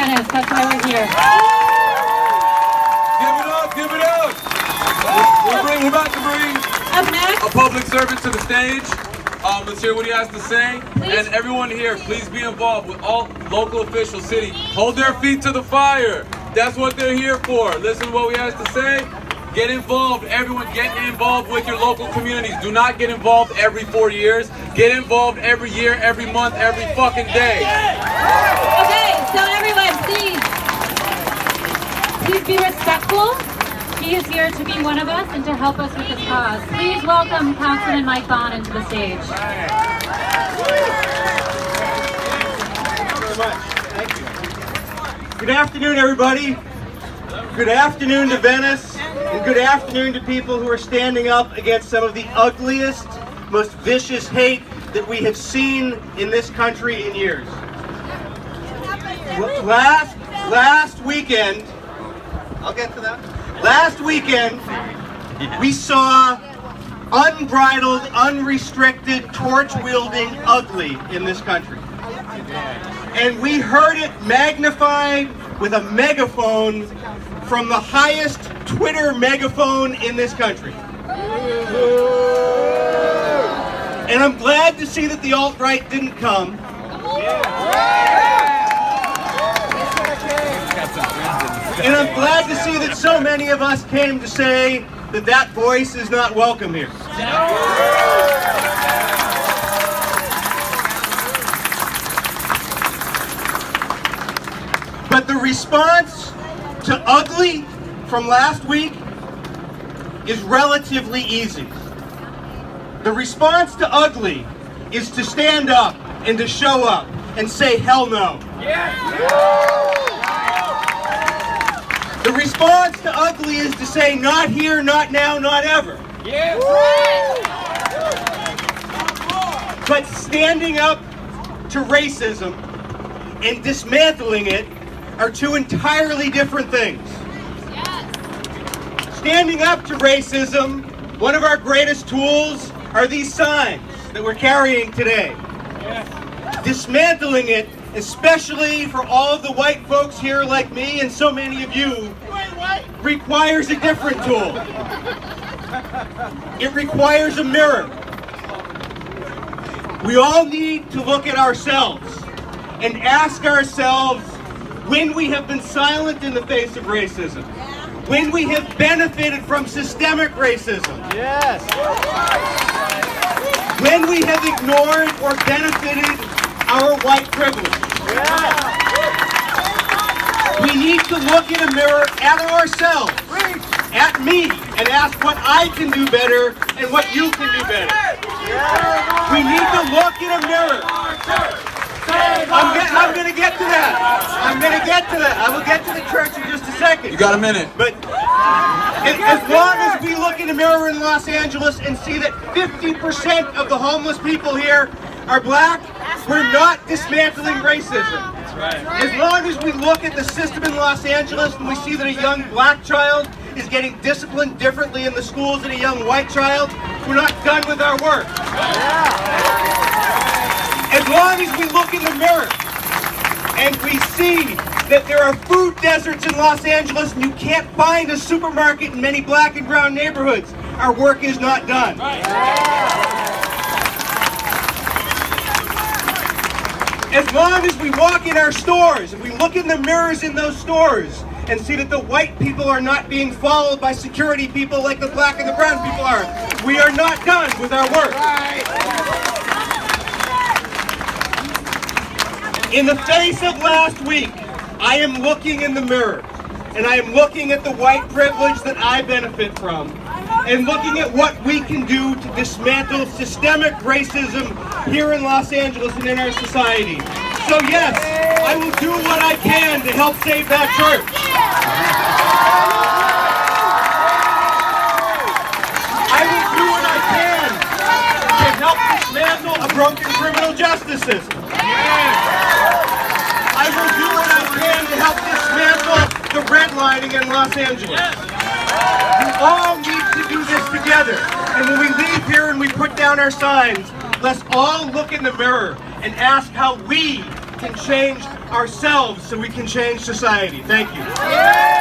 Venice. That's why we're here. Give it up! We're about to bring Up next, a public servant to the stage. Let's hear what he has to say. Please. And everyone here, please be involved with all local officials, city. Hold their feet to the fire. That's what they're here for. Listen to what he has to say. Get involved. Everyone get involved with your local communities. Do not get involved every 4 years. Get involved every year, every month, every fucking day. okay, so everyone, please be respectful. He is here to be one of us and to help us with this cause. Please welcome Councilman Mike Bonin to the stage. Thank you. Good afternoon, everybody. Good afternoon to Venice, and good afternoon to people who are standing up against some of the ugliest, most vicious hate that we have seen in this country in years. Last weekend, I'll get to that. Last weekend, we saw unbridled, unrestricted, torch-wielding ugly in this country. And we heard it magnified with a megaphone from the highest Twitter megaphone in this country. And I'm glad to see that the alt-right didn't come. And I'm glad to see that so many of us came to say that that voice is not welcome here. But the response to ugly from last week is relatively easy. The response to ugly is to stand up and to show up and say hell no. The response to ugly is to say not here, not now, not ever. But standing up to racism and dismantling it are two entirely different things. Standing up to racism, one of our greatest tools are these signs that we're carrying today. Dismantling it, especially for all of the white folks here like me and so many of you, requires a different tool. It requires a mirror. We all need to look at ourselves and ask ourselves when we have been silent in the face of racism, when we have benefited from systemic racism, when we have ignored or benefited our white privilege. We need to look in a mirror at ourselves, at me, and ask what I can do better and what you can do better. We need to look in a mirror. I'm going to get to that. I will get to the church in just a second. You got a minute. But as long as we look in the mirror in Los Angeles and see that 50% of the homeless people here are black, we're not dismantling racism. As long as we look at the system in Los Angeles and we see that a young black child is getting disciplined differently in the schools than a young white child, we're not done with our work. As long as we look in the mirror and we see that there are food deserts in Los Angeles and you can't find a supermarket in many black and brown neighborhoods, our work is not done. As long as we walk in our stores and we look in the mirrors in those stores and see that the white people are not being followed by security people like the black and the brown people are, we are not done with our work. In the face of last week, I am looking in the mirror and I am looking at the white privilege that I benefit from and looking at what we can do to dismantle systemic racism here in Los Angeles and in our society. So yes, I will do what I can to help save that church. I will do what I can to help dismantle a broken criminal justice system. I will do what I can to help dismantle the redlining in Los Angeles. We all need to do this together. And when we leave here and we put down our signs, let's all look in the mirror and ask how we can change ourselves so we can change society. Thank you.